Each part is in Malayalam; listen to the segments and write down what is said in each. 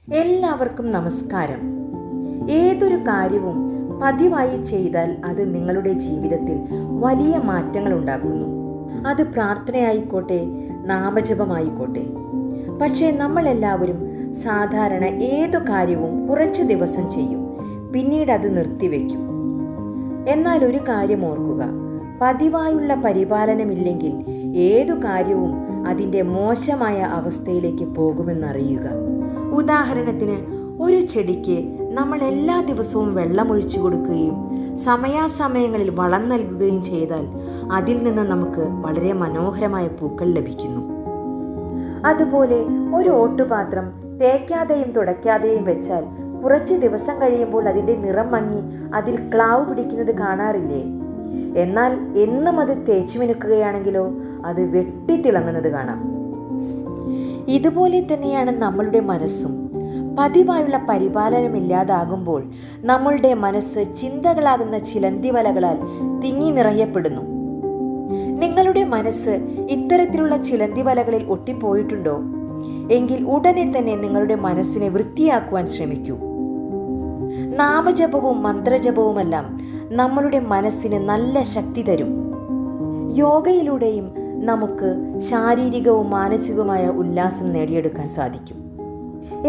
എല്ലാവർക്കും നമസ്കാരം. ഏതൊരു കാര്യവും പതിവായി ചെയ്താൽ അത് നിങ്ങളുടെ ജീവിതത്തിൽ വലിയ മാറ്റങ്ങൾ ഉണ്ടാക്കുന്നു. അത് പ്രാർത്ഥനയായിക്കോട്ടെ, നാമജപമായിക്കോട്ടെ. പക്ഷേ നമ്മളെല്ലാവരും സാധാരണ ഏതു കാര്യവും കുറച്ച് ദിവസം ചെയ്യും, പിന്നീട് അത് നിർത്തിവെക്കും. എന്നാൽ ഒരു കാര്യം ഓർക്കുക, പതിവായുള്ള പരിപാലനമില്ലെങ്കിൽ ഏതു കാര്യവും അതിൻ്റെ മോശമായ അവസ്ഥയിലേക്ക് പോകുമെന്നറിയുക. ഉദാഹരണത്തിന്, ഒരു ചെടിക്ക് നമ്മൾ എല്ലാ ദിവസവും വെള്ളമൊഴിച്ചു കൊടുക്കുകയും സമയാസമയങ്ങളിൽ വളം നൽകുകയും ചെയ്താൽ അതിൽ നിന്ന് നമുക്ക് വളരെ മനോഹരമായ പൂക്കൾ ലഭിക്കുന്നു. അതുപോലെ ഒരു ഓട്ടുപാത്രം തേക്കാതെയും തുടയ്ക്കാതെയും വെച്ചാൽ കുറച്ച് ദിവസം കഴിയുമ്പോൾ അതിൻ്റെ നിറം മങ്ങി അതിൽ ക്ലാവ് പിടിക്കുന്നത് കാണാറില്ലേ? എന്നാൽ എന്നും അത് തേച്ചു മിനുക്കുകയാണെങ്കിലോ അത് വെട്ടിത്തിളങ്ങുന്നത് കാണാം. ഇതുപോലെ തന്നെയാണ് നമ്മളുടെ മനസ്സും. പതിവായുള്ള പരിപാലനമില്ലാതാകുമ്പോൾ നമ്മളുടെ മനസ്സ് ചിന്തകളാകുന്ന ചിലന്തിവലകളാൽ തിങ്ങി നിറയപ്പെടുന്നു. നിങ്ങളുടെ മനസ്സ് ഇത്തരത്തിലുള്ള ചിലന്തിവലകളിൽ ഒട്ടിപ്പോയിട്ടുണ്ടോ? എങ്കിൽ ഉടനെ തന്നെ നിങ്ങളുടെ മനസ്സിനെ വൃത്തിയാക്കുവാൻ ശ്രമിക്കൂ. നാമജപവും മന്ത്രജപവുമെല്ലാം നമ്മളുടെ മനസ്സിന് നല്ല ശക്തി തരും. യോഗയിലൂടെയും നമുക്ക് ശാരീരികവും മാനസികവുമായ ഉല്ലാസം നേടിയെടുക്കാൻ സാധിക്കും.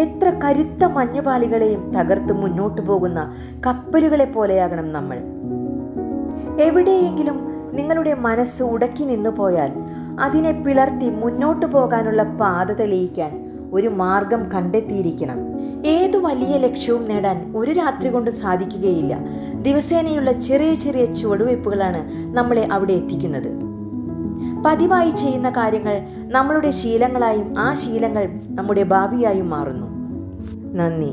എത്ര കരുത്ത മഞ്ഞുപാളികളെയും തകർത്ത് മുന്നോട്ടു പോകുന്ന കപ്പലുകളെ പോലെയാകണം നമ്മൾ. എവിടെയെങ്കിലും നിങ്ങളുടെ മനസ്സ് ഉടക്കി നിന്നു പോയാൽ അതിനെ പിളർത്തി മുന്നോട്ടു പോകാനുള്ള പാത തെളിയിക്കാൻ ഒരു മാർഗം കണ്ടെത്തിയിരിക്കണം. ഏതു വലിയ ലക്ഷ്യവും നേടാൻ ഒരു രാത്രി കൊണ്ട് സാധിക്കുകയില്ല. ദിവസേനയുള്ള ചെറിയ ചെറിയ ചുവടുവയ്പ്പുകളാണ് നമ്മളെ അവിടെ എത്തിക്കുന്നത്. പതിവായി ചെയ്യുന്ന കാര്യങ്ങൾ നമ്മളുടെ ശീലങ്ങളായും ആ ശീലങ്ങൾ നമ്മുടെ ഭാവിയായും മാറുന്നു. നന്ദി.